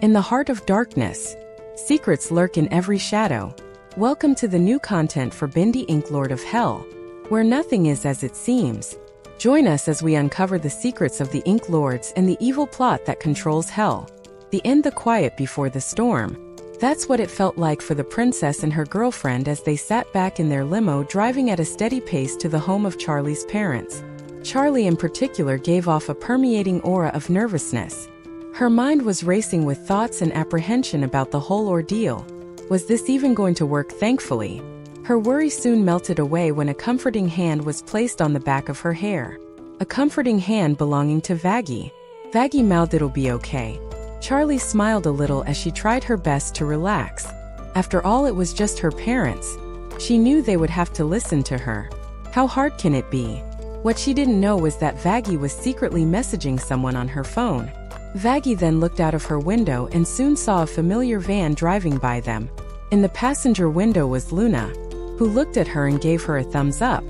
In the heart of darkness, secrets lurk in every shadow. Welcome to the new content for Bendy Inc. Lord of Hell, where nothing is as it seems. Join us as we uncover the secrets of the Ink Lords and the evil plot that controls hell. The end, the quiet before the storm. That's what it felt like for the princess and her girlfriend as they sat back in their limo driving at a steady pace to the home of Charlie's parents. Charlie in particular gave off a permeating aura of nervousness. Her mind was racing with thoughts and apprehension about the whole ordeal. Was this even going to work? Thankfully, her worry soon melted away when a comforting hand was placed on the back of her hair. A comforting hand belonging to Vaggie. Vaggie mouthed, "It'll be okay." Charlie smiled a little as she tried her best to relax. After all, it was just her parents. She knew they would have to listen to her. How hard can it be? What she didn't know was that Vaggie was secretly messaging someone on her phone. Vaggie then looked out of her window and soon saw a familiar van driving by them. In the passenger window was Luna, who looked at her and gave her a thumbs up.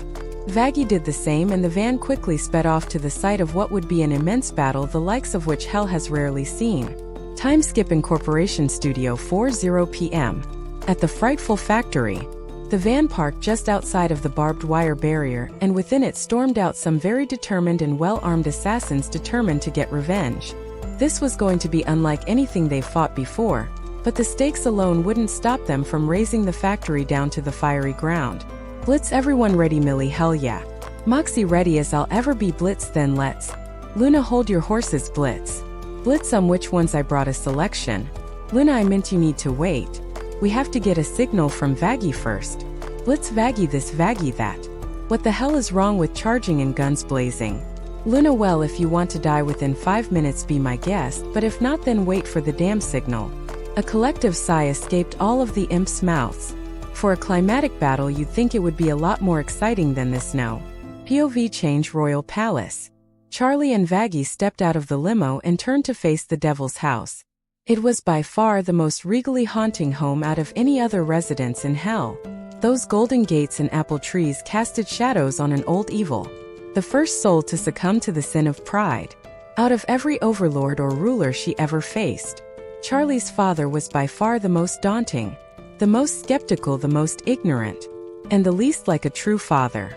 Vaggie did the same, and the van quickly sped off to the site of what would be an immense battle the likes of which hell has rarely seen. Time skip in Corporation Studio 4:0 p.m. At the frightful factory. The van parked just outside of the barbed wire barrier, and within it stormed out some very determined and well-armed assassins determined to get revenge. This was going to be unlike anything they fought before, but the stakes alone wouldn't stop them from razing the factory down to the fiery ground. "Blitz, everyone ready, Millie? Hell yeah. Moxie, ready as I'll ever be. Blitz, then let's." "Luna, hold your horses, Blitz." "Blitz, which ones? I brought a selection." "Luna, I meant you need to wait. We have to get a signal from Vaggie first." "Blitz, Vaggie this, Vaggie that. What the hell is wrong with charging and guns blazing?" "Luna, well, if you want to die within 5 minutes, be my guest, but if not, then wait for the damn signal." A collective sigh escaped all of the imps' mouths. For a climatic battle, you'd think it would be a lot more exciting than this. No. POV change. Royal Palace. Charlie and Vaggie stepped out of the limo and turned to face the Devil's house. It was by far the most regally haunting home out of any other residence in hell. Those golden gates and apple trees casted shadows on an old evil. The first soul to succumb to the sin of pride. Out of every overlord or ruler she ever faced, Charlie's father was by far the most daunting, the most skeptical, the most ignorant, and the least like a true father.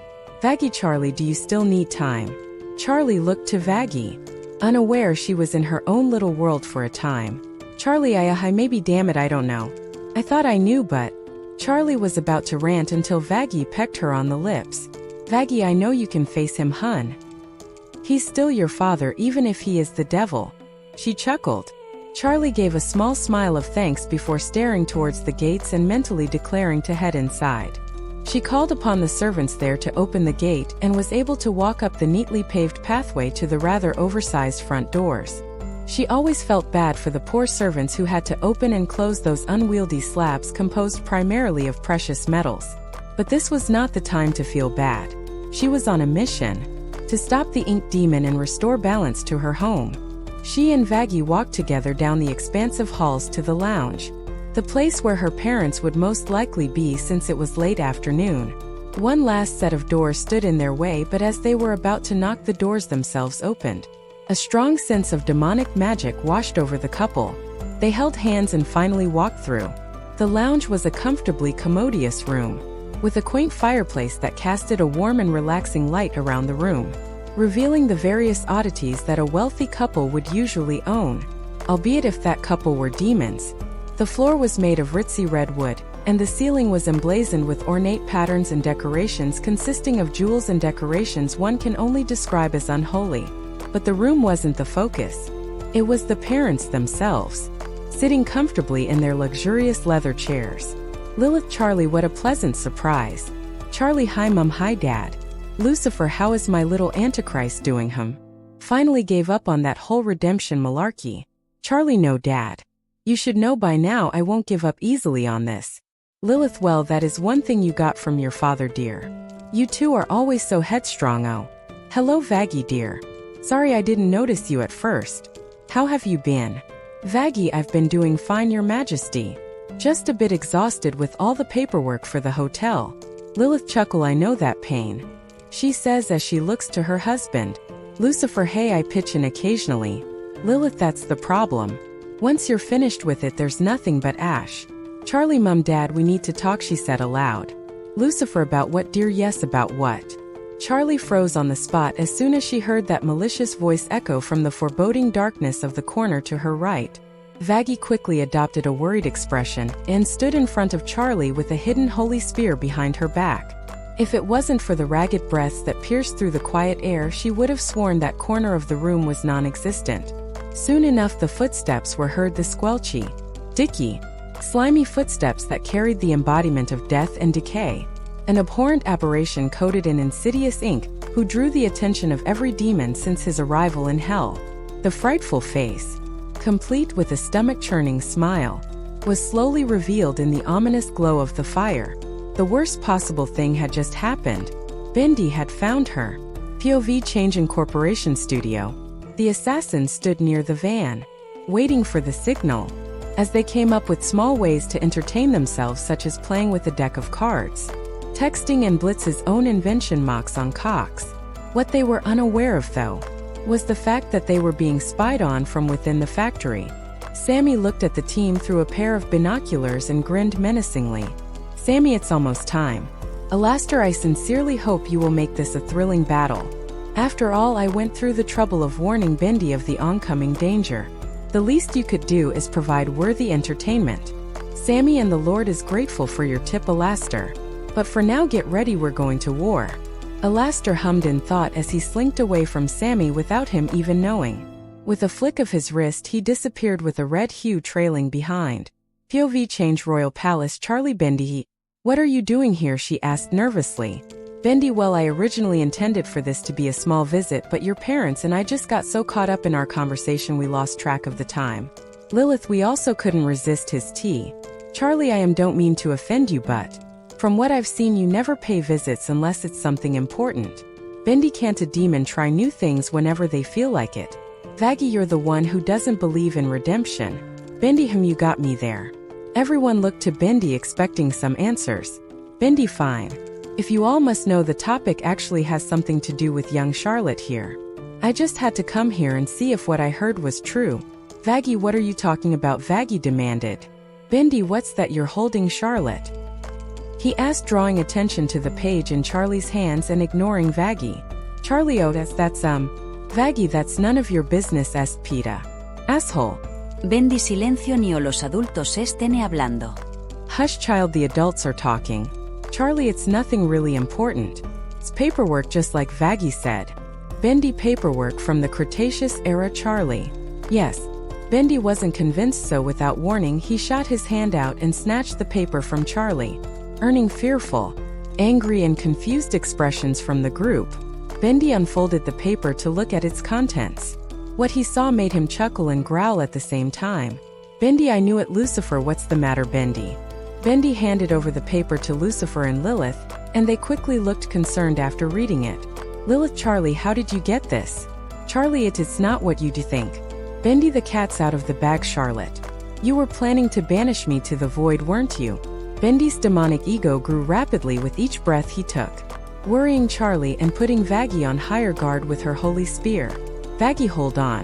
"Vaggie, Charlie, do you still need time?" Charlie looked to Vaggie, unaware she was in her own little world for a time. "Charlie, I maybe, damn it, I don't know. I thought I knew, but..." Charlie was about to rant until Vaggie pecked her on the lips. "Vaggie, I know you can face him, hun. He's still your father, even if he is the devil." She chuckled. Charlie gave a small smile of thanks before staring towards the gates and mentally declaring to head inside. She called upon the servants there to open the gate and was able to walk up the neatly paved pathway to the rather oversized front doors. She always felt bad for the poor servants who had to open and close those unwieldy slabs composed primarily of precious metals. But this was not the time to feel bad. She was on a mission to stop the ink demon and restore balance to her home. She and Vaggie walked together down the expansive halls to the lounge, the place where her parents would most likely be since it was late afternoon. One last set of doors stood in their way, but as they were about to knock, the doors themselves opened. A strong sense of demonic magic washed over the couple. They held hands and finally walked through. The lounge was a comfortably commodious room, with a quaint fireplace that casted a warm and relaxing light around the room, revealing the various oddities that a wealthy couple would usually own, albeit if that couple were demons. The floor was made of ritzy red wood, and the ceiling was emblazoned with ornate patterns and decorations consisting of jewels and decorations one can only describe as unholy. But the room wasn't the focus. It was the parents themselves, sitting comfortably in their luxurious leather chairs. "Lilith, Charlie, what a pleasant surprise." "Charlie, hi Mum, hi Dad." "Lucifer, how is my little Antichrist doing?" Finally gave up on that whole redemption malarkey. "Charlie, no Dad. You should know by now I won't give up easily on this." "Lilith, well, that is one thing you got from your father, dear. You two are always so headstrong." "Oh. Hello, Vaggie, dear. Sorry I didn't notice you at first. How have you been?" "Vaggie, I've been doing fine, Your Majesty. Just a bit exhausted with all the paperwork for the hotel." Lilith chuckle, "I know that pain," she says as she looks to her husband. "Lucifer, hey, I pitch in occasionally." "Lilith, that's the problem. Once you're finished with it, there's nothing but ash. Charlie, Mum, Dad, we need to talk, she said aloud. Lucifer, about what, dear? Yes, about what? Charlie froze on the spot as soon as she heard that malicious voice echo from the foreboding darkness of the corner to her right. Vaggie quickly adopted a worried expression and stood in front of Charlie with a hidden holy spear behind her back. If it wasn't for the ragged breaths that pierced through the quiet air, she would have sworn that corner of the room was non-existent. Soon enough the footsteps were heard, the squelchy, dicky, slimy footsteps that carried the embodiment of death and decay. An abhorrent aberration coated in insidious ink, who drew the attention of every demon since his arrival in hell. The frightful face, complete with a stomach-churning smile, was slowly revealed in the ominous glow of the fire. The worst possible thing had just happened. Bendy had found her. POV change in Corporation Studio. The assassin stood near the van, waiting for the signal. As they came up with small ways to entertain themselves, such as playing with a deck of cards, texting, and Blitz's own invention, mocks on Cox. What they were unaware of, though, was the fact that they were being spied on from within the factory. Sammy looked at the team through a pair of binoculars and grinned menacingly. Sammy, it's almost time. Alastair, I sincerely hope you will make this a thrilling battle. After all, I went through the trouble of warning Bendy of the oncoming danger. The least you could do is provide worthy entertainment. Sammy, and the Lord is grateful for your tip, Alastair. But for now, get ready, we're going to war. Alastair hummed in thought as he slinked away from Sammy without him even knowing. With a flick of his wrist, he disappeared with a red hue trailing behind. POV change Royal Palace. Charlie, Bendy, what are you doing here? She asked nervously. Bendy, well, I originally intended for this to be a small visit, but your parents and I just got so caught up in our conversation we lost track of the time. Lilith, we also couldn't resist his tea. Charlie, don't mean to offend you, but from what I've seen, you never pay visits unless it's something important. Bendy, can't a demon try new things whenever they feel like it? Vaggie, you're the one who doesn't believe in redemption. Bendy, you got me there. Everyone looked to Bendy expecting some answers. Bendy, fine. If you all must know, the topic actually has something to do with young Charlotte here. I just had to come here and see if what I heard was true. Vaggie, what are you talking about? Vaggie demanded. Bendy, what's that you're holding, Charlotte? He asked, drawing attention to the page in Charlie's hands and ignoring Vaggie. Charlie, oh, that's Vaggie, that's none of your business, asked Peta. Asshole. Bendy, silencio, ni o los adultos estén hablando. Hush, child, the adults are talking. Charlie, it's nothing really important. It's paperwork, just like Vaggie said. Bendy, paperwork from the Cretaceous era, Charlie. Yes. Bendy wasn't convinced, so without warning he shot his hand out and snatched the paper from Charlie. Earning fearful, angry, and confused expressions from the group, Bendy unfolded the paper to look at its contents. What he saw made him chuckle and growl at the same time. Bendy, I knew it. Lucifer, what's the matter, Bendy? Bendy handed over the paper to Lucifer and Lilith, and they quickly looked concerned after reading it. Lilith, Charlie, how did you get this? Charlie, it's not what you do think. Bendy, the cat's out of the bag, Charlotte. You were planning to banish me to the void, weren't you? Bendy's demonic ego grew rapidly with each breath he took, worrying Charlie and putting Vaggie on higher guard with her holy spear. Vaggie, hold on.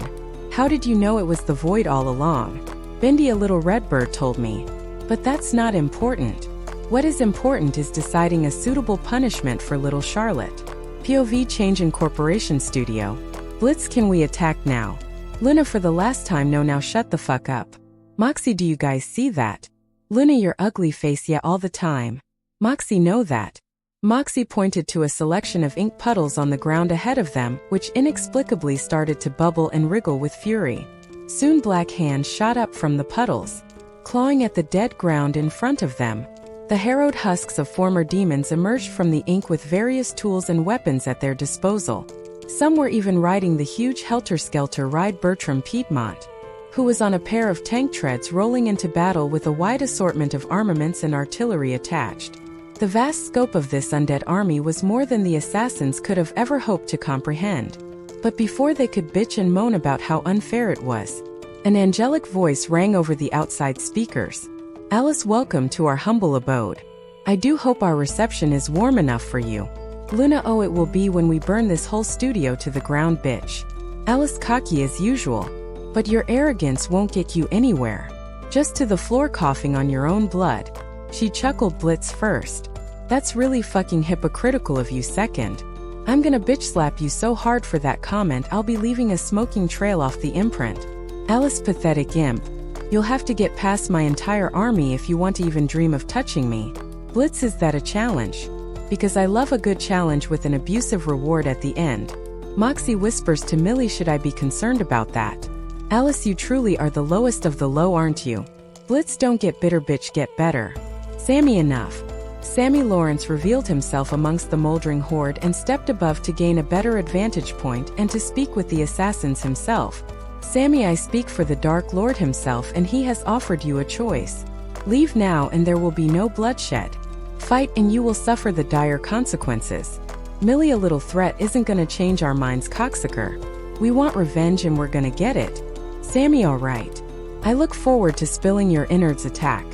How did you know it was the void all along? Bendy, a little redbird told me. But that's not important. What is important is deciding a suitable punishment for little Charlotte. POV change in Corporation Studio. Blitz, can we attack now? Luna, for the last time, no, now shut the fuck up. Moxie, do you guys see that? Luna, your ugly face, yeah, all the time. Moxie, know that. Moxie pointed to a selection of ink puddles on the ground ahead of them, which inexplicably started to bubble and wriggle with fury. Soon black hands shot up from the puddles, clawing at the dead ground in front of them. The harrowed husks of former demons emerged from the ink with various tools and weapons at their disposal. Some were even riding the huge helter-skelter ride Bertram Piedmont, who was on a pair of tank treads rolling into battle with a wide assortment of armaments and artillery attached. The vast scope of this undead army was more than the assassins could have ever hoped to comprehend. But before they could bitch and moan about how unfair it was, an angelic voice rang over the outside speakers. Alice, welcome to our humble abode. I do hope our reception is warm enough for you. Luna, oh, it will be when we burn this whole studio to the ground, bitch. Alice, cocky as usual. But your arrogance won't get you anywhere. Just to the floor coughing on your own blood. She chuckled. Blitz first. That's really fucking hypocritical of you. Second. I'm gonna bitch slap you so hard for that comment I'll be leaving a smoking trail off the imprint. Alice, pathetic imp. You'll have to get past my entire army if you want to even dream of touching me. Blitz, is that a challenge? Because I love a good challenge with an abusive reward at the end. Moxie whispers to Millie, should I be concerned about that? Alice, you truly are the lowest of the low, aren't you? Blitz, don't get bitter, bitch, get better. Sammy, enough. Sammy Lawrence revealed himself amongst the moldering horde and stepped above to gain a better advantage point and to speak with the assassins himself. Sammy, I speak for the Dark Lord himself, and he has offered you a choice. Leave now and there will be no bloodshed. Fight and you will suffer the dire consequences. Millie, a little threat isn't gonna change our minds, cocksucker. We want revenge and we're gonna get it. Sammy, alright. I look forward to spilling your innards. Attack.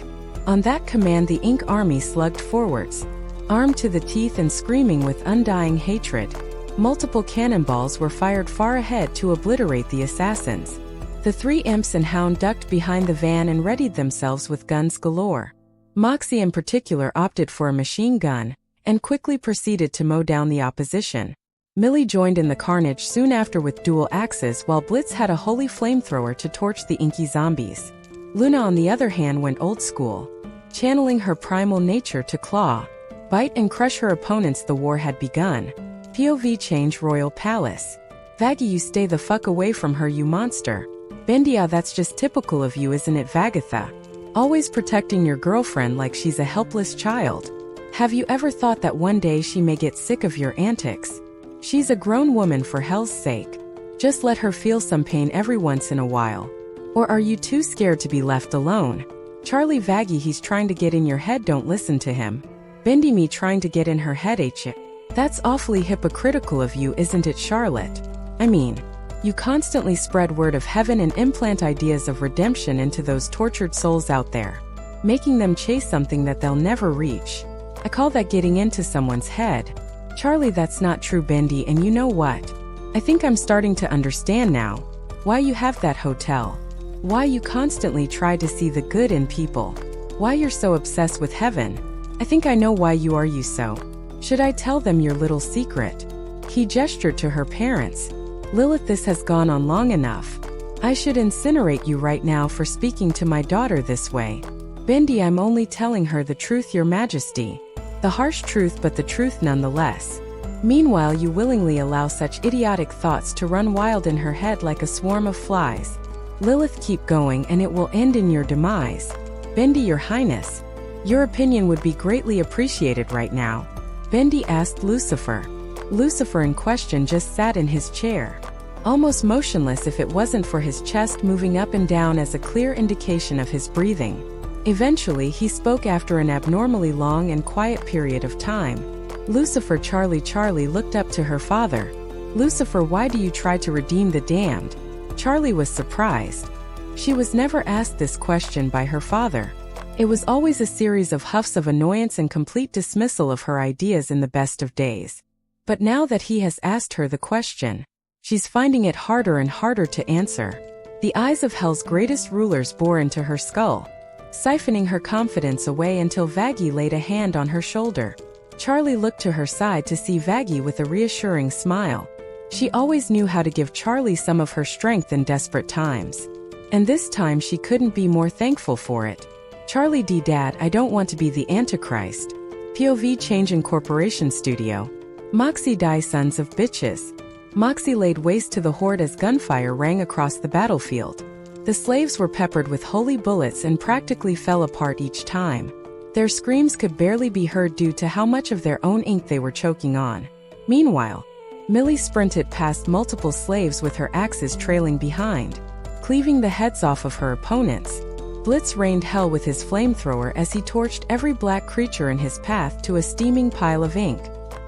On that command the Ink army slugged forwards. Armed to the teeth and screaming with undying hatred. Multiple cannonballs were fired far ahead to obliterate the assassins. The three imps and Hound ducked behind the van and readied themselves with guns galore. Moxie in particular opted for a machine gun, and quickly proceeded to mow down the opposition. Millie joined in the carnage soon after with dual axes, while Blitz had a holy flamethrower to torch the inky zombies. Luna on the other hand went old school, channeling her primal nature to claw, bite and crush her opponents. The war had begun. POV change. Royal Palace. Vaggie, you stay the fuck away from her, you monster. Bendy, that's just typical of you, isn't it, Vagatha? Always protecting your girlfriend like she's a helpless child. Have you ever thought that one day she may get sick of your antics? She's a grown woman, for hell's sake. Just let her feel some pain every once in a while. Or are you too scared to be left alone? Charlie, Vaggie, he's trying to get in your head, don't listen to him. Bendy, me trying to get in her head, ain't you? That's awfully hypocritical of you, isn't it, Charlotte? I mean, you constantly spread word of heaven and implant ideas of redemption into those tortured souls out there, making them chase something that they'll never reach. I call that getting into someone's head. Charlie, that's not true, Bendy, and you know what? I think I'm starting to understand now why you have that hotel. Why you constantly try to see the good in people. Why you're so obsessed with heaven. I think I know why you are so. Should I tell them your little secret? He gestured to her parents. Lilith, this has gone on long enough. I should incinerate you right now for speaking to my daughter this way. Bendy, I'm only telling her the truth, your majesty. The harsh truth, but the truth nonetheless. Meanwhile, you willingly allow such idiotic thoughts to run wild in her head like a swarm of flies. Lilith, keep going and it will end in your demise. Bendy, your highness. Your opinion would be greatly appreciated right now. Bendy asked Lucifer. Lucifer in question just sat in his chair, almost motionless if it wasn't for his chest moving up and down as a clear indication of his breathing. Eventually he spoke after an abnormally long and quiet period of time. Lucifer, Charlie looked up to her father. Lucifer, why do you try to redeem the damned? Charlie was surprised. She was never asked this question by her father. It was always a series of huffs of annoyance and complete dismissal of her ideas in the best of days. But now that he has asked her the question, she's finding it harder and harder to answer. The eyes of hell's greatest rulers bore into her skull, siphoning her confidence away until Vaggie laid a hand on her shoulder. Charlie looked to her side to see Vaggie with a reassuring smile. She always knew how to give Charlie some of her strength in desperate times. And this time she couldn't be more thankful for it. Charlie D. Dad, I don't want to be the Antichrist. POV change in Corporation Studio. Moxie die, sons of bitches. Moxie laid waste to the horde as gunfire rang across the battlefield. The slaves were peppered with holy bullets and practically fell apart each time. Their screams could barely be heard due to how much of their own ink they were choking on. Meanwhile, Millie sprinted past multiple slaves with her axes trailing behind, cleaving the heads off of her opponents. Blitz rained hell with his flamethrower as he torched every black creature in his path to a steaming pile of ink.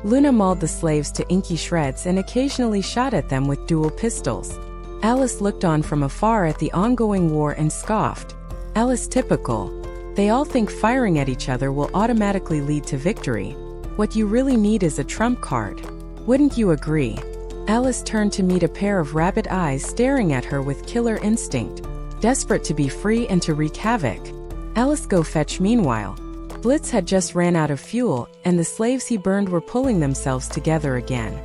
Luna mauled the slaves to inky shreds and occasionally shot at them with dual pistols. Alice looked on from afar at the ongoing war and scoffed. Alice, typical. They all think firing at each other will automatically lead to victory. What you really need is a trump card. Wouldn't you agree? Alice turned to meet a pair of rabid eyes staring at her with killer instinct, desperate to be free and to wreak havoc. Alice go fetch. Meanwhile, Blitz had just ran out of fuel, and the slaves he burned were pulling themselves together again.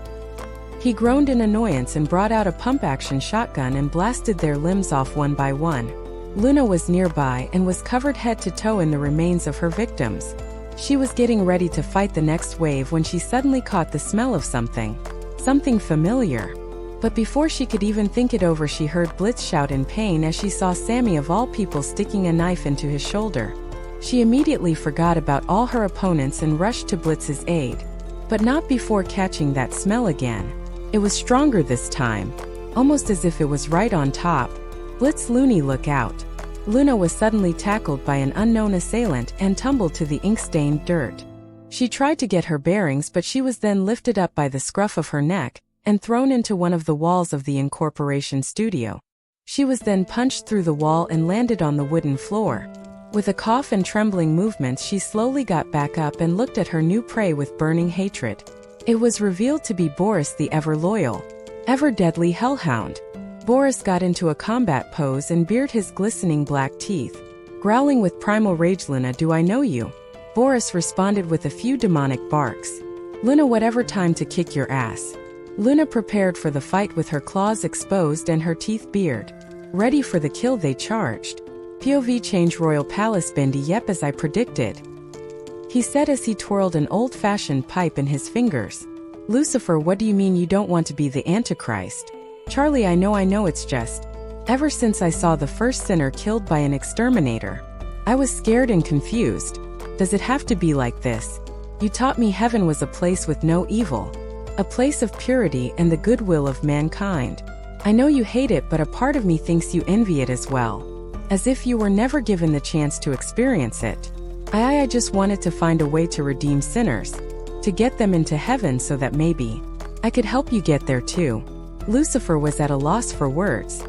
He groaned in annoyance and brought out a pump-action shotgun and blasted their limbs off one by one. Luna was nearby and was covered head to toe in the remains of her victims. She was getting ready to fight the next wave when she suddenly caught the smell of something familiar. But before she could even think it over, she heard Blitz shout in pain as she saw Sammy of all people sticking a knife into his shoulder. She immediately forgot about all her opponents and rushed to Blitz's aid. But not before catching that smell again. It was stronger this time, almost as if it was right on top. Blitz, Looney, look out. Luna was suddenly tackled by an unknown assailant and tumbled to the ink-stained dirt. She tried to get her bearings, but she was then lifted up by the scruff of her neck and thrown into one of the walls of the incorporation studio. She was then punched through the wall and landed on the wooden floor. With a cough and trembling movements, she slowly got back up and looked at her new prey with burning hatred. It was revealed to be Boris, the ever-loyal, ever-deadly hellhound. Boris got into a combat pose and bared his glistening black teeth, growling with primal rage. Luna, do I know you? Boris responded with a few demonic barks. Luna, whatever, time to kick your ass. Luna prepared for the fight with her claws exposed and her teeth bared. Ready for the kill, they charged. POV change. Royal Palace. Bendy, yep, as I predicted, he said as he twirled an old-fashioned pipe in his fingers. Lucifer, what do you mean you don't want to be the Antichrist? Charlie, I know, it's just, ever since I saw the first sinner killed by an exterminator, I was scared and confused. Does it have to be like this? You taught me heaven was a place with no evil, a place of purity and the goodwill of mankind. I know you hate it, but a part of me thinks you envy it as well, as if you were never given the chance to experience it. I just wanted to find a way to redeem sinners, to get them into heaven so that maybe I could help you get there too. Lucifer was at a loss for words.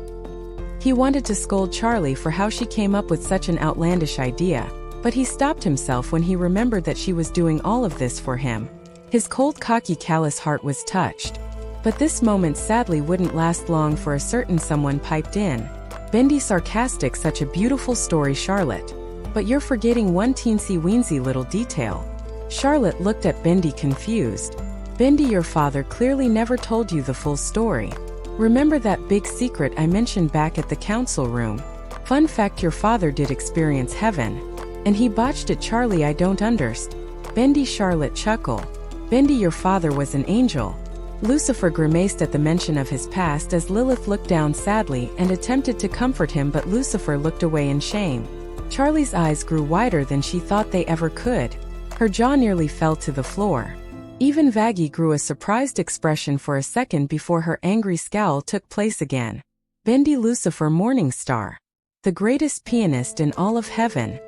He wanted to scold Charlie for how she came up with such an outlandish idea, but he stopped himself when he remembered that she was doing all of this for him. His cold, cocky, callous heart was touched. But this moment sadly wouldn't last long, for a certain someone piped in. Bendy, sarcastic, such a beautiful story, Charlotte. But you're forgetting one teensy-weensy little detail. Charlotte looked at Bendy confused. Bendy, your father clearly never told you the full story. Remember that big secret I mentioned back at the council room? Fun fact, your father did experience heaven. And he botched it. Charlie, I don't understand. Bendy, Charlotte chuckle. Bendy, your father was an angel. Lucifer grimaced at the mention of his past as Lilith looked down sadly and attempted to comfort him, but Lucifer looked away in shame. Charlie's eyes grew wider than she thought they ever could. Her jaw nearly fell to the floor. Even Vaggie grew a surprised expression for a second before her angry scowl took place again. Bendy, Lucifer, morning star, the greatest pianist in all of heaven.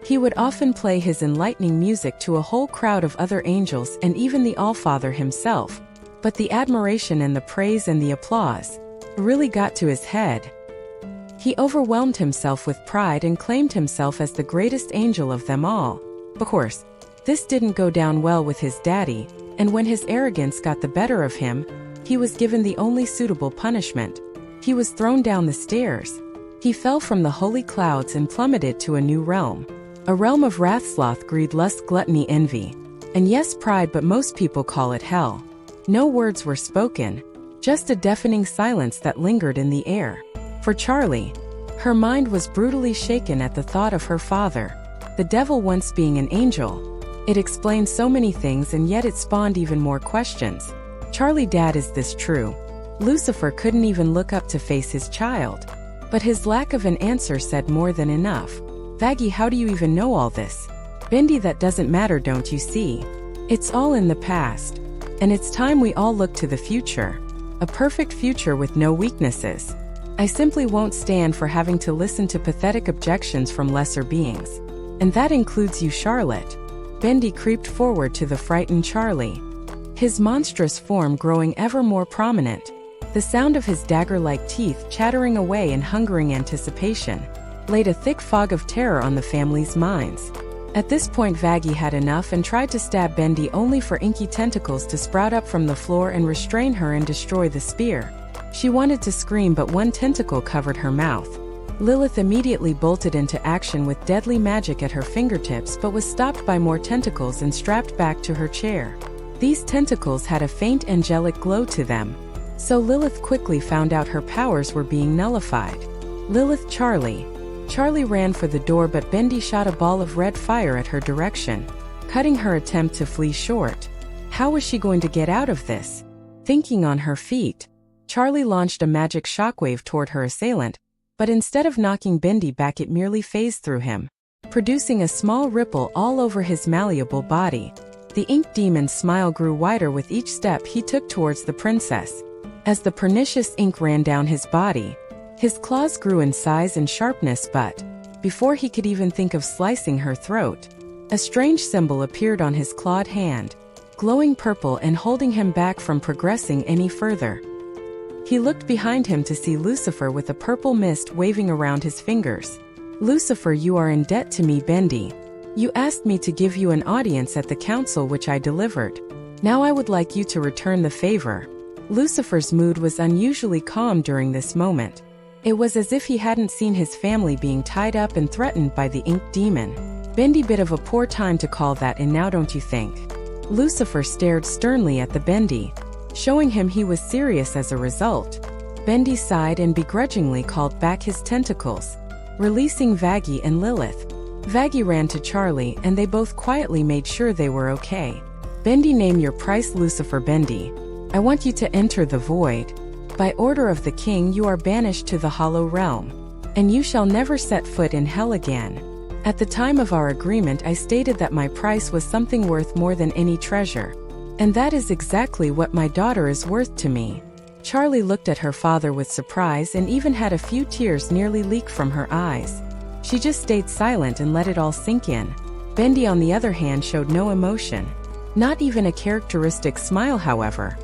He would often play his enlightening music to a whole crowd of other angels and even the Allfather himself. But the admiration and the praise and the applause really got to his head. He overwhelmed himself with pride and claimed himself as the greatest angel of them all. Of course, this didn't go down well with his daddy, and when his arrogance got the better of him, he was given the only suitable punishment. He was thrown down the stairs. He fell from the holy clouds and plummeted to a new realm. A realm of wrath, sloth, greed, lust, gluttony, envy. And yes, pride, but most people call it hell. No words were spoken, just a deafening silence that lingered in the air. For Charlie, her mind was brutally shaken at the thought of her father, the devil, once being an angel. It explained so many things, and yet it spawned even more questions. Charlie, Dad, is this true? Lucifer couldn't even look up to face his child. But his lack of an answer said more than enough. Vaggie, how do you even know all this? Bendy, that doesn't matter, don't you see? It's all in the past. And it's time we all look to the future. A perfect future with no weaknesses. I simply won't stand for having to listen to pathetic objections from lesser beings. And that includes you, Charlotte. Bendy creeped forward to the frightened Charlie, his monstrous form growing ever more prominent, the sound of his dagger-like teeth chattering away in hungering anticipation, laid a thick fog of terror on the family's minds. At this point Vaggie had enough and tried to stab Bendy, only for inky tentacles to sprout up from the floor and restrain her and destroy the spear. She wanted to scream, but one tentacle covered her mouth. Lilith immediately bolted into action with deadly magic at her fingertips, but was stopped by more tentacles and strapped back to her chair. These tentacles had a faint angelic glow to them, so Lilith quickly found out her powers were being nullified. Lilith Charlie ran for the door, but Bendy shot a ball of red fire at her direction, cutting her attempt to flee short. How was she going to get out of this? Thinking on her feet, Charlie launched a magic shockwave toward her assailant, but instead of knocking Bendy back, it merely phased through him, producing a small ripple all over his malleable body. The ink demon's smile grew wider with each step he took towards the princess. As the pernicious ink ran down his body, his claws grew in size and sharpness, but before he could even think of slicing her throat, a strange symbol appeared on his clawed hand, glowing purple and holding him back from progressing any further. He looked behind him to see Lucifer with a purple mist waving around his fingers. "Lucifer, you are in debt to me, Bendy. You asked me to give you an audience at the council, which I delivered. Now I would like you to return the favor." Lucifer's mood was unusually calm during this moment. It was as if he hadn't seen his family being tied up and threatened by the ink demon. "Bendy, bit of a poor time to call that in now, don't you think?" Lucifer stared sternly at the Bendy, showing him he was serious as a result. Bendy sighed and begrudgingly called back his tentacles, releasing Vaggie and Lilith. Vaggie ran to Charlie, and they both quietly made sure they were okay. "Bendy, name your price." "Lucifer, Bendy, I want you to enter the void. By order of the king, you are banished to the hollow realm, and you shall never set foot in hell again. At the time of our agreement, I stated that my price was something worth more than any treasure. And that is exactly what my daughter is worth to me." Charlie looked at her father with surprise and even had a few tears nearly leak from her eyes. She just stayed silent and let it all sink in. Bendy, on the other hand, showed no emotion. Not even a characteristic smile, however.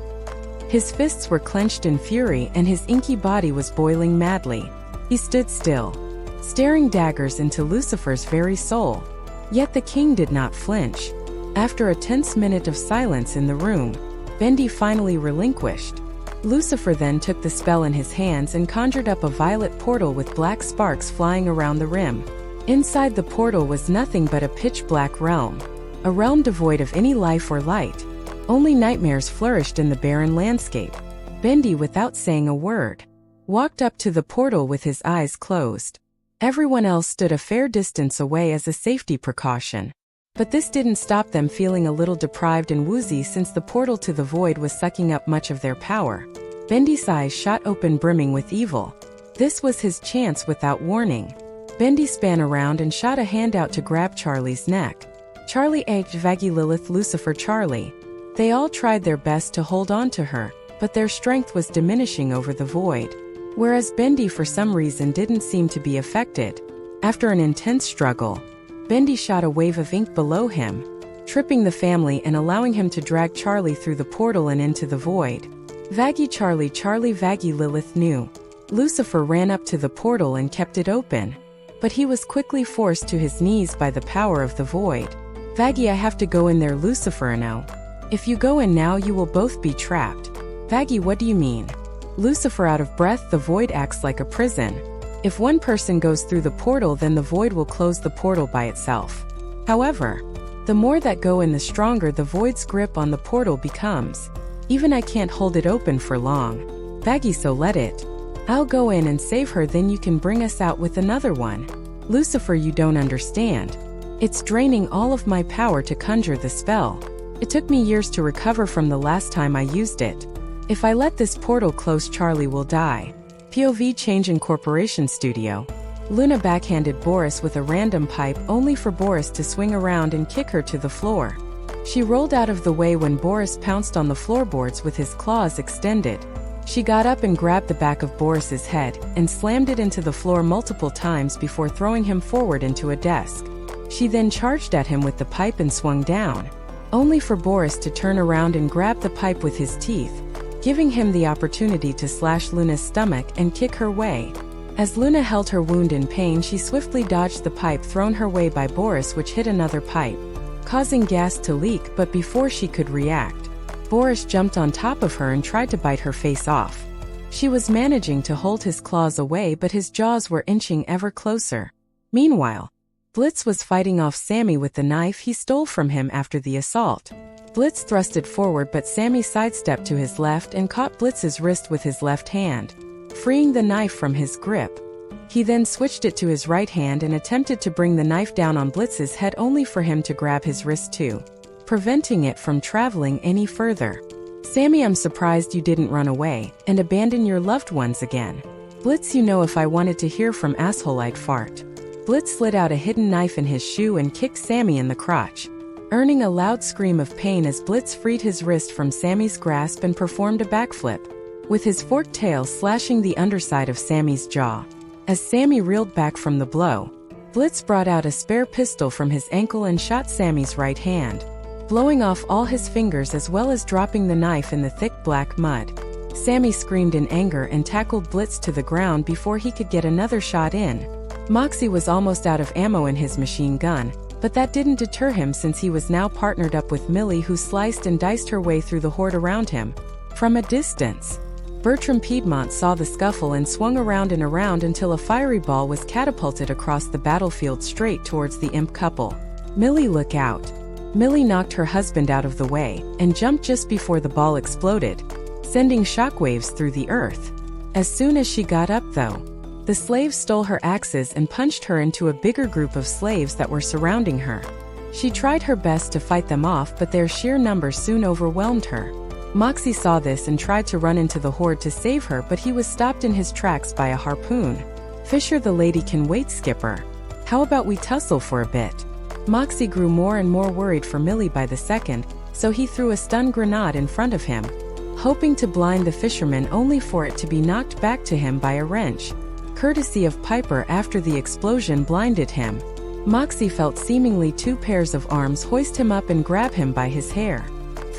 His fists were clenched in fury and his inky body was boiling madly. He stood still, staring daggers into Lucifer's very soul. Yet the king did not flinch. After a tense minute of silence in the room, Bendy finally relinquished. Lucifer then took the spell in his hands and conjured up a violet portal with black sparks flying around the rim. Inside the portal was nothing but a pitch-black realm, a realm devoid of any life or light. Only nightmares flourished in the barren landscape. Bendy, without saying a word, walked up to the portal with his eyes closed. Everyone else stood a fair distance away as a safety precaution. But this didn't stop them feeling a little deprived and woozy, since the portal to the void was sucking up much of their power. Bendy's eyes shot open, brimming with evil. This was his chance without warning. Bendy span around and shot a hand out to grab Charlie's neck. Charlie egged Vaggie, Lilith, Lucifer, Charlie. They all tried their best to hold on to her, but their strength was diminishing over the void. Whereas Bendy, for some reason, didn't seem to be affected. After an intense struggle, Bendy shot a wave of ink below him, tripping the family and allowing him to drag Charlie through the portal and into the void. Vaggie, Charlie, Vaggie, Lilith knew. Lucifer ran up to the portal and kept it open, but he was quickly forced to his knees by the power of the void. "Vaggie, I have to go in there." "Lucifer, no. If you go in now, you will both be trapped." "Vaggie, what do you mean?" Lucifer, out of breath. "The void acts like a prison. If one person goes through the portal, then the void will close the portal by itself. However, the more that go in, the stronger the void's grip on the portal becomes. Even I can't hold it open for long." "Vaggie, so let it. I'll go in and save her, then you can bring us out with another one." "Lucifer, you don't understand. It's draining all of my power to conjure the spell. It took me years to recover from the last time I used it. If I let this portal close, Charlie will die." POV change in Corporation Studio. Luna backhanded Boris with a random pipe, only for Boris to swing around and kick her to the floor. She rolled out of the way when Boris pounced on the floorboards with his claws extended. She got up and grabbed the back of Boris's head and slammed it into the floor multiple times before throwing him forward into a desk. She then charged at him with the pipe and swung down, only for Boris to turn around and grab the pipe with his teeth, giving him the opportunity to slash Luna's stomach and kick her way. As Luna held her wound in pain, she swiftly dodged the pipe thrown her way by Boris, which hit another pipe, causing gas to leak. But before she could react, Boris jumped on top of her and tried to bite her face off. She was managing to hold his claws away, but his jaws were inching ever closer. Meanwhile, Blitz was fighting off Sammy with the knife he stole from him after the assault. Blitz thrusted forward, but Sammy sidestepped to his left and caught Blitz's wrist with his left hand, freeing the knife from his grip. He then switched it to his right hand and attempted to bring the knife down on Blitz's head, only for him to grab his wrist too, preventing it from traveling any further. Sammy, I'm surprised you didn't run away and abandon your loved ones again. Blitz, you know, if I wanted to hear from asshole, I'd fart. Blitz slid out a hidden knife in his shoe and kicked Sammy in the crotch, earning a loud scream of pain as Blitz freed his wrist from Sammy's grasp and performed a backflip, with his forked tail slashing the underside of Sammy's jaw. As Sammy reeled back from the blow, Blitz brought out a spare pistol from his ankle and shot Sammy's right hand, blowing off all his fingers as well as dropping the knife in the thick black mud. Sammy screamed in anger and tackled Blitz to the ground before he could get another shot in. Moxie was almost out of ammo in his machine gun, but that didn't deter him since he was now partnered up with Millie, who sliced and diced her way through the horde around him. From a distance, Bertram Piedmont saw the scuffle and swung around and around until a fiery ball was catapulted across the battlefield straight towards the imp couple. Millie, look out! Millie knocked her husband out of the way and jumped just before the ball exploded, sending shockwaves through the earth. As soon as she got up, though, the slaves stole her axes and punched her into a bigger group of slaves that were surrounding her. She tried her best to fight them off, but their sheer numbers soon overwhelmed her. Moxie saw this and tried to run into the horde to save her, but he was stopped in his tracks by a harpoon. Fisher, the lady can wait, Skipper. How about we tussle for a bit? Moxie grew more and more worried for Millie by the second, so he threw a stun grenade in front of him, hoping to blind the fisherman, only for it to be knocked back to him by a wrench, courtesy of Piper after the explosion blinded him. Moxie felt seemingly two pairs of arms hoist him up and grab him by his hair,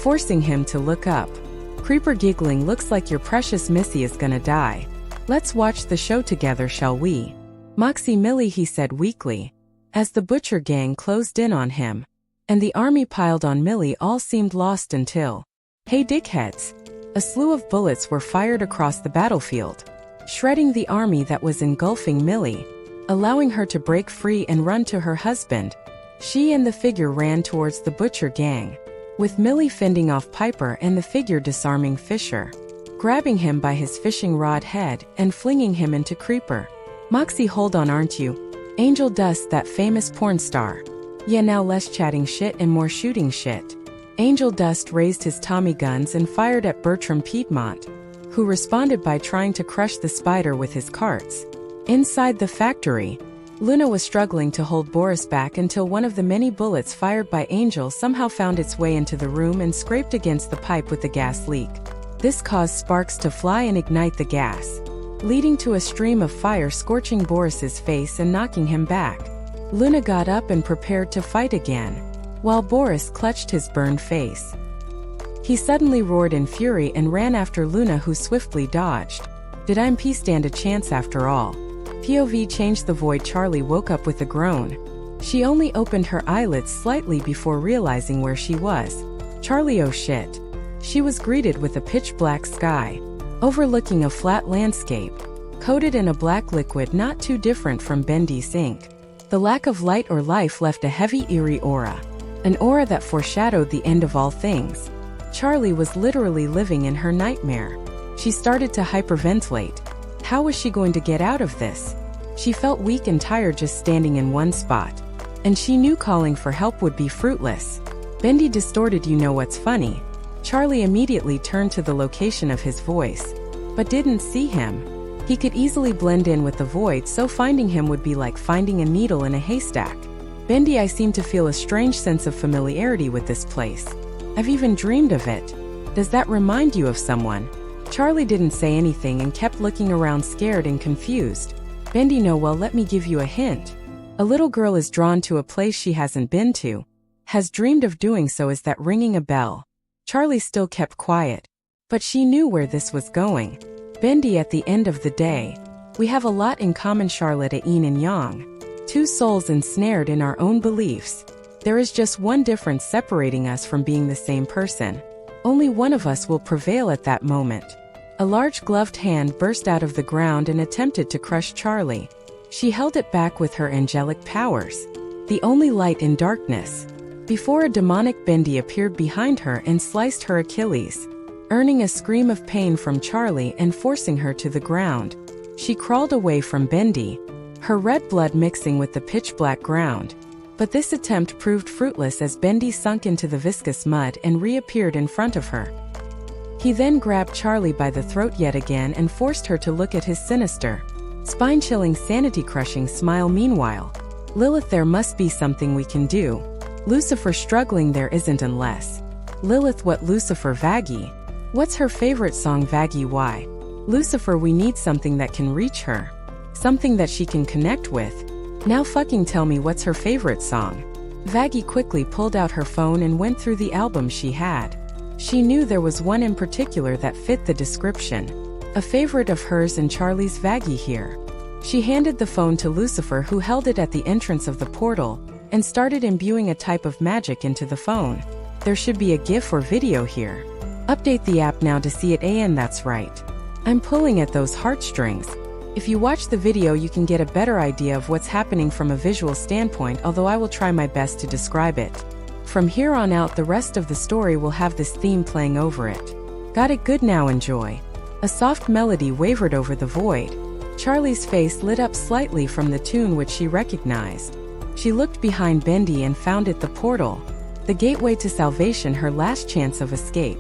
forcing him to look up. Creeper, giggling, looks like your precious Missy is gonna die. Let's watch the show together, shall we? Moxie, Millie, he said weakly, as the butcher gang closed in on him, and the army piled on Millie. All seemed lost until, hey dickheads! A slew of bullets were fired across the battlefield, shredding the army that was engulfing Millie, allowing her to break free and run to her husband. She and the figure ran towards the butcher gang, with Millie fending off Piper and the figure disarming Fisher, grabbing him by his fishing rod head and flinging him into Creeper. Moxie, hold on, aren't you? Angel Dust, that famous porn star. Yeah, now less chatting shit and more shooting shit. Angel Dust raised his Tommy guns and fired at Bertram Piedmont, who responded by trying to crush the spider with his carts. Inside the factory, Luna was struggling to hold Boris back until one of the many bullets fired by Angel somehow found its way into the room and scraped against the pipe with the gas leak. This caused sparks to fly and ignite the gas, leading to a stream of fire scorching Boris's face and knocking him back. Luna got up and prepared to fight again, while Boris clutched his burned face. He suddenly roared in fury and ran after Luna, who swiftly dodged. Did MP stand a chance after all? POV changed. The void. Charlie woke up with a groan. She only opened her eyelids slightly before realizing where she was. Charlie, oh shit. She was greeted with a pitch-black sky, overlooking a flat landscape, coated in a black liquid not too different from Bendy's ink. The lack of light or life left a heavy, eerie aura, an aura that foreshadowed the end of all things. Charlie was literally living in her nightmare. She started to hyperventilate. How was she going to get out of this? She felt weak and tired just standing in one spot, and she knew calling for help would be fruitless. Bendy distorted. You know what's funny? Charlie immediately turned to the location of his voice, but didn't see him. He could easily blend in with the void, so finding him would be like finding a needle in a haystack. Bendy, I seem to feel a strange sense of familiarity with this place. I've even dreamed of it. Does that remind you of someone? Charlie didn't say anything and kept looking around, scared and confused. Bendy, no, well, let me give you a hint. A little girl is drawn to a place she hasn't been to, has dreamed of doing so. Is that ringing a bell? Charlie still kept quiet, but she knew where this was going. Bendy, at the end of the day, We have a lot in common, Charlotte, yin and yang. Two souls ensnared in our own beliefs. There is just one difference separating us from being the same person. Only one of us will prevail at that moment. A large gloved hand burst out of the ground and attempted to crush Charlie. She held it back with her angelic powers, the only light in darkness, before a demonic Bendy appeared behind her and sliced her Achilles, earning a scream of pain from Charlie and forcing her to the ground. She crawled away from Bendy, her red blood mixing with the pitch-black ground. But this attempt proved fruitless as Bendy sunk into the viscous mud and reappeared in front of her. He then grabbed Charlie by the throat yet again and forced her to look at his sinister, spine-chilling, sanity-crushing smile. Meanwhile, Lilith, there must be something we can do. Lucifer, struggling, there isn't unless. Lilith, what? Lucifer, Vaggie. What's her favorite song? Vaggie, why? Lucifer, we need something that can reach her. Something that she can connect with. Now fucking tell me what's her favorite song. Vaggie quickly pulled out her phone and went through the album she had. She knew there was one in particular that fit the description. A favorite of hers and Charlie's. Vaggie here. She handed the phone to Lucifer, who held it at the entrance of the portal, and started imbuing a type of magic into the phone. There should be a GIF or video here. Update the app now to see it, and that's right. I'm pulling at those heartstrings. If you watch the video you can get a better idea of what's happening from a visual standpoint, although I will try my best to describe it. From here on out the rest of the story will have this theme playing over it. Got it? Good, now enjoy. A soft melody wavered over the void. Charlie's face lit up slightly from the tune which she recognized. She looked behind Bendy and found it the portal. The gateway to salvation, her last chance of escape.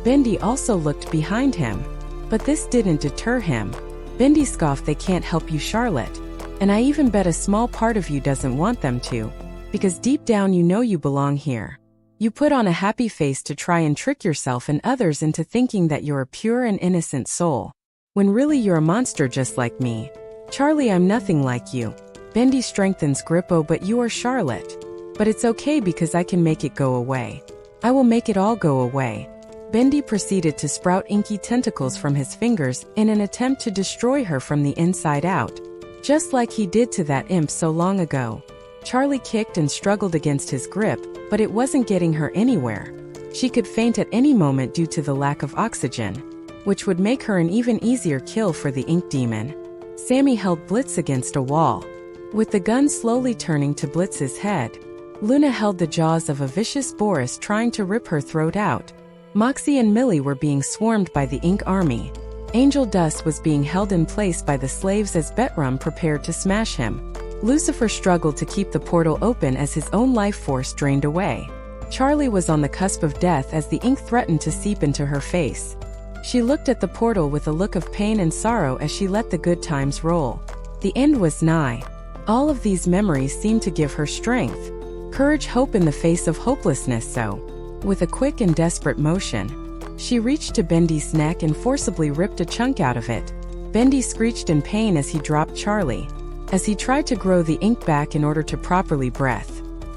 Bendy also looked behind him. But this didn't deter him. Bendy scoffed, they can't help you, Charlotte. And I even bet a small part of you doesn't want them to. Because deep down you know you belong here. You put on a happy face to try and trick yourself and others into thinking that you're a pure and innocent soul. When really you're a monster just like me. Charlie, I'm nothing like you. Bendy strengthens grip. Oh, but you are Charlotte. But it's okay because I can make it go away. I will make it all go away. Bendy proceeded to sprout inky tentacles from his fingers in an attempt to destroy her from the inside out. Just like he did to that imp so long ago. Charlie kicked and struggled against his grip, but it wasn't getting her anywhere. She could faint at any moment due to the lack of oxygen, which would make her an even easier kill for the ink demon. Sammy held Blitz against a wall, with the gun slowly turning to Blitz's head. Luna held the jaws of a vicious Boris trying to rip her throat out. Moxie and Millie were being swarmed by the ink army. Angel Dust was being held in place by the slaves as Betrum prepared to smash him. Lucifer struggled to keep the portal open as his own life force drained away. Charlie was on the cusp of death as the ink threatened to seep into her face. She looked at the portal with a look of pain and sorrow as she let the good times roll. The end was nigh. All of these memories seemed to give her strength, courage, hope in the face of hopelessness. So, with a quick and desperate motion, she reached to Bendy's neck and forcibly ripped a chunk out of it. Bendy screeched in pain as he dropped Charlie, as he tried to grow the ink back in order to properly breathe.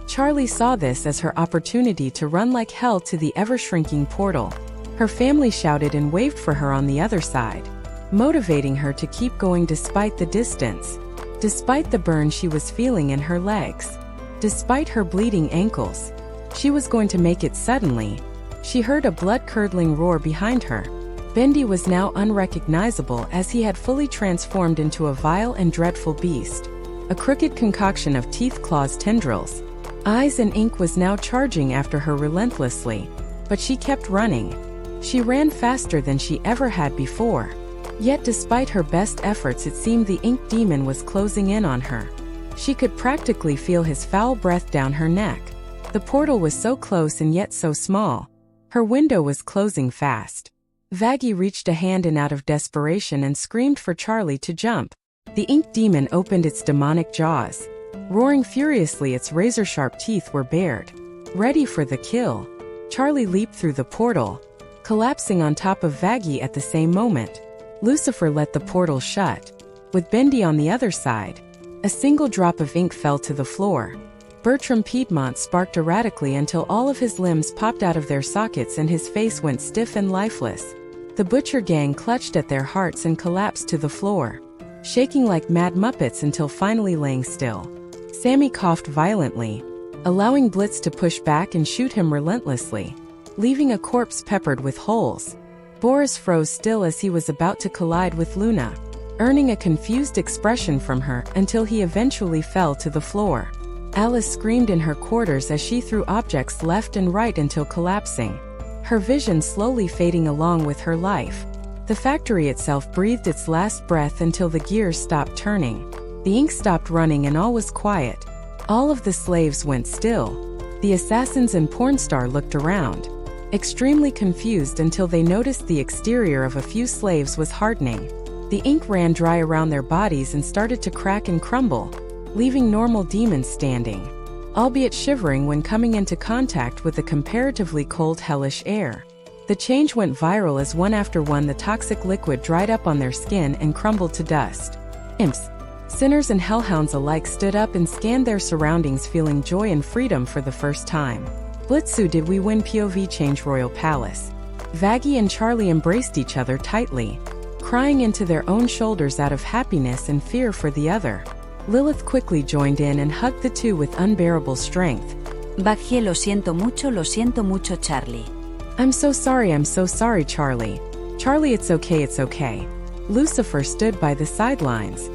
Charlie saw this as her opportunity to run like hell to the ever-shrinking portal. Her family shouted and waved for her on the other side, motivating her to keep going despite the distance, despite the burn she was feeling in her legs, despite her bleeding ankles. She was going to make it. Suddenly, she heard a blood-curdling roar behind her. Bendy was now unrecognizable as he had fully transformed into a vile and dreadful beast. A crooked concoction of teeth, claws, tendrils, eyes and ink was now charging after her relentlessly. But she kept running. She ran faster than she ever had before. Yet despite her best efforts it seemed the ink demon was closing in on her. She could practically feel his foul breath down her neck. The portal was so close and yet so small. Her window was closing fast. Vaggie reached a hand in out of desperation and screamed for Charlie to jump. The ink demon opened its demonic jaws. Roaring furiously, its razor-sharp teeth were bared, ready for the kill. Charlie leaped through the portal, collapsing on top of Vaggie at the same moment. Lucifer let the portal shut, with Bendy on the other side. A single drop of ink fell to the floor. Bertram Piedmont sparked erratically until all of his limbs popped out of their sockets and his face went stiff and lifeless. The Butcher gang clutched at their hearts and collapsed to the floor. shaking like mad muppets until finally laying still. Sammy coughed violently, allowing Blitz to push back and shoot him relentlessly, leaving a corpse peppered with holes. Boris froze still as he was about to collide with Luna, earning a confused expression from her until he eventually fell to the floor. Alice screamed in her quarters as she threw objects left and right until collapsing, her vision slowly fading along with her life. The factory itself breathed its last breath until the gears stopped turning. The ink stopped running and all was quiet. All of the slaves went still. The assassins and porn star looked around, extremely confused until they noticed the exterior of a few slaves was hardening. The ink ran dry around their bodies and started to crack and crumble, leaving normal demons standing, albeit shivering when coming into contact with the comparatively cold hellish air. The change went viral as one after one the toxic liquid dried up on their skin and crumbled to dust. Imps, sinners and hellhounds alike stood up and scanned their surroundings, feeling joy and freedom for the first time. Blitzu, did we win? POV change. Royal Palace. Vaggie and Charlie embraced each other tightly, crying into their own shoulders out of happiness and fear for the other. Lilith quickly joined in and hugged the two with unbearable strength. Vaggie, lo siento mucho, Charlie. I'm so sorry, Charlie. Charlie, it's okay. Lucifer stood by the sidelines.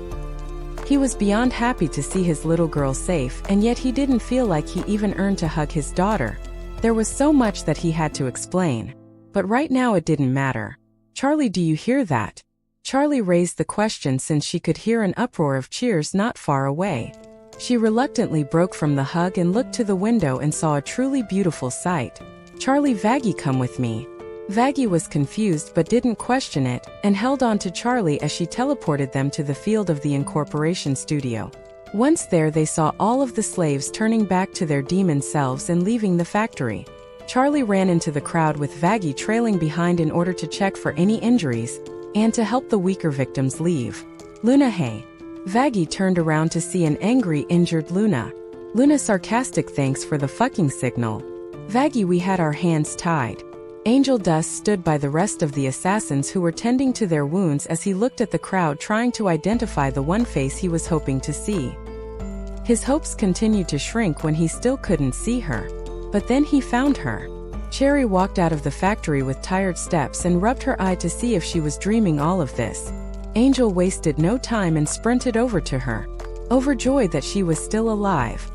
He was beyond happy to see his little girl safe, and yet he didn't feel like he even earned to hug his daughter. There was so much that he had to explain. But right now it didn't matter. Charlie, do you hear that? Charlie raised the question since she could hear an uproar of cheers not far away. She reluctantly broke from the hug and looked to the window and saw a truly beautiful sight. Charlie, Vaggie, come with me. Vaggie was confused but didn't question it, and held on to Charlie as she teleported them to the field of the incorporation studio. Once there, they saw all of the slaves turning back to their demon selves and leaving the factory. Charlie ran into the crowd with Vaggie trailing behind in order to check for any injuries, and to help the weaker victims leave. Luna, hey. Vaggie turned around to see an angry, injured Luna. Luna sarcastic, thanks for the fucking signal. Vaggie, we had our hands tied. Angel Dust stood by the rest of the assassins who were tending to their wounds as he looked at the crowd, trying to identify the one face he was hoping to see. His hopes continued to shrink when he still couldn't see her. But then he found her. Cherry walked out of the factory with tired steps and rubbed her eye to see if she was dreaming all of this. Angel wasted no time and sprinted over to her, overjoyed that she was still alive.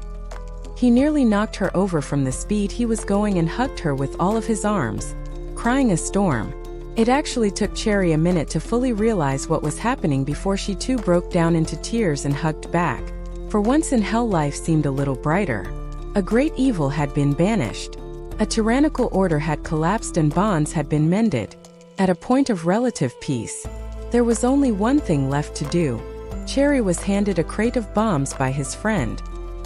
He nearly knocked her over from the speed he was going and hugged her with all of his arms, crying a storm. It actually took Cherry a minute to fully realize what was happening before she too broke down into tears and hugged back. For once in hell, life seemed a little brighter. A great evil had been banished. A tyrannical order had collapsed and bonds had been mended. At a point of relative peace, there was only one thing left to do. Cherry was handed a crate of bombs by his friend.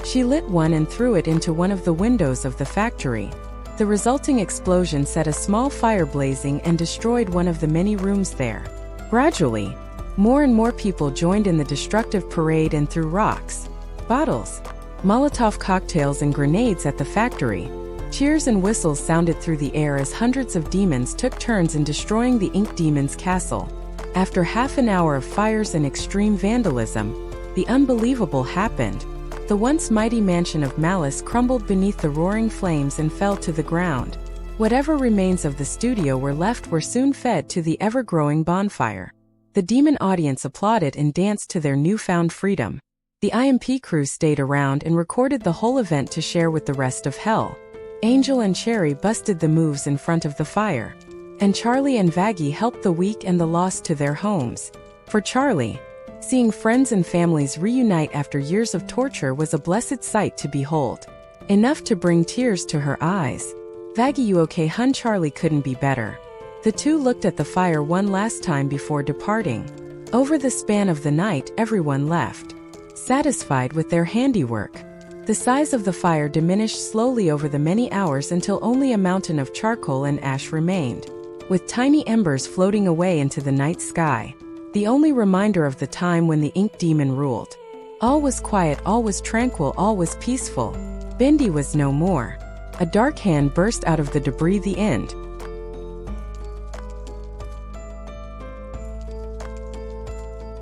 She lit one and threw it into one of the windows of the factory. The resulting explosion set a small fire blazing and destroyed one of the many rooms there. Gradually, more and more people joined in the destructive parade and threw rocks, bottles, Molotov cocktails and grenades at the factory. Cheers and whistles sounded through the air as hundreds of demons took turns in destroying the Ink Demon's castle. After half an hour of fires and extreme vandalism, the unbelievable happened. The once mighty mansion of Malice crumbled beneath the roaring flames and fell to the ground. Whatever remains of the studio were soon fed to the ever-growing bonfire. The demon audience applauded and danced to their newfound freedom. The IMP crew stayed around and recorded the whole event to share with the rest of Hell. Angel and Cherry busted the moves in front of the fire, and Charlie and Vaggie helped the weak and the lost to their homes. For Charlie, seeing friends and families reunite after years of torture was a blessed sight to behold. Enough to bring tears to her eyes. Vaggie, you okay, hun? Charlie couldn't be better. The two looked at the fire one last time before departing. Over the span of the night, everyone left, satisfied with their handiwork. The size of the fire diminished slowly over the many hours until only a mountain of charcoal and ash remained, with tiny embers floating away into the night sky. The only reminder of the time when the Ink Demon ruled. All was quiet, all was tranquil, all was peaceful. Bendy was no more. A dark hand burst out of the debris. The end.